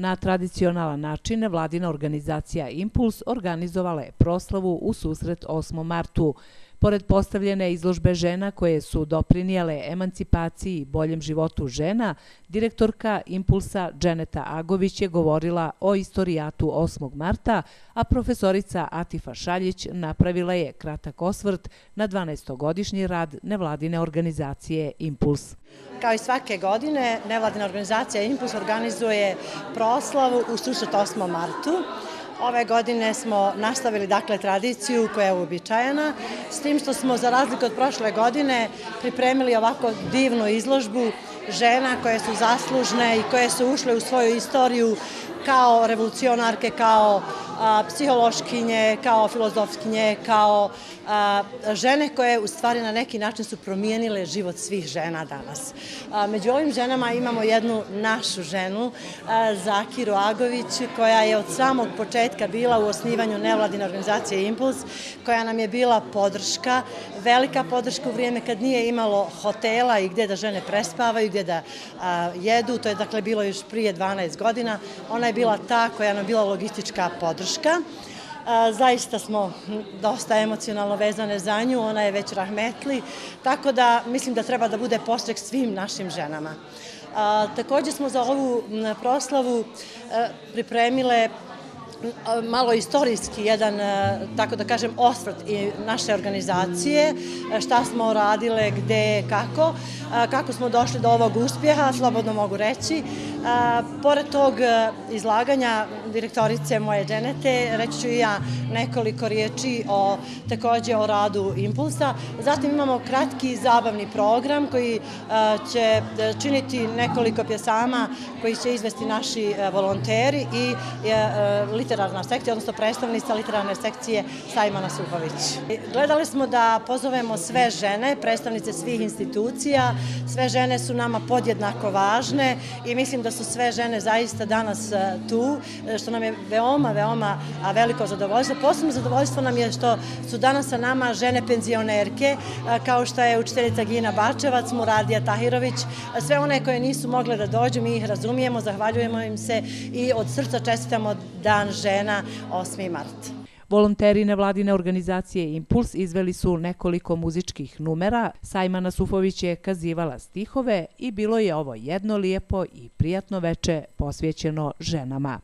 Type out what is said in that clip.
Na tradicionalan način nevladina organizacija Impuls organizovala je proslavu u susret 8. martu. Pored postavljene izložbe žena koje su doprinijele emancipaciji i boljem životu žena, direktorka Impulsa Dženeta Agović je govorila o istorijatu 8. marta, a profesorica Atifa Šaljić napravila je kratak osvrt na 12-godišnji rad nevladine organizacije Impuls. Kao i svake godine, nevladina organizacija Impuls organizuje proslavu u susret 8. martu. Ove godine smo nastavili tradiciju koja je uobičajena, s tim što smo za razliku od prošle godine pripremili ovako divnu izložbu žena koje su zaslužne i koje su ušle u svoju istoriju kao revolucionarke, kao psihološkinje, kao filozofkinje, kao žene koje u stvari na neki način su promijenile život svih žena danas. Među ovim ženama imamo jednu našu ženu, Zakiru Agović, koja je od samog početka bila u osnivanju nevladine organizacije Impuls, koja nam je bila podrška, velika podrška u vrijeme kad nije imalo hotela i gdje da žene prespavaju, gdje da jedu. To je bilo još prije 12 godina. Ona je bila ta koja nam je bila logistička podrška. Zaista smo dosta emocionalno vezane za nju, ona je već rahmetli, tako da mislim da treba da bude podstrek svim našim ženama. Također smo za ovu proslavu pripremile malo istorijski jedan, tako da kažem, osvrt i naše organizacije, šta smo radile, gde, kako smo došli do ovog uspjeha, slobodno mogu reći. Pored tog izlaganja direktorice moje Dženete, reći ću i ja nekoliko riječi također o radu Impulsa. Zatim imamo kratki zabavni program koji će činiti nekoliko pjesama koji će izvesti naši volonteri i literarna sekcija, odnosno predstavnica literarne sekcije Sajmana Suhović. Gledali smo da pozovemo sve žene, predstavnice svih institucija. Sve žene su nama podjednako važne i mislim da su sve žene zaista danas tu, što nam je veoma, veoma veliko zadovoljstvo. Posebno zadovoljstvo nam je što su danas sa nama žene penzionerke, kao što je učiteljica Gina Bačevac, Muradija Tahirović. Sve one koje nisu mogle da dođu, mi ih razumijemo, zahvaljujemo im se i od srca čestitamo Dan žena 8. mart. Volonteri nevladine organizacije Impuls izveli su nekoliko muzičkih numera, Sajmana Suhović je kazivala stihove i bilo je ovo jedno lijepo i prijatno veče posvećeno ženama.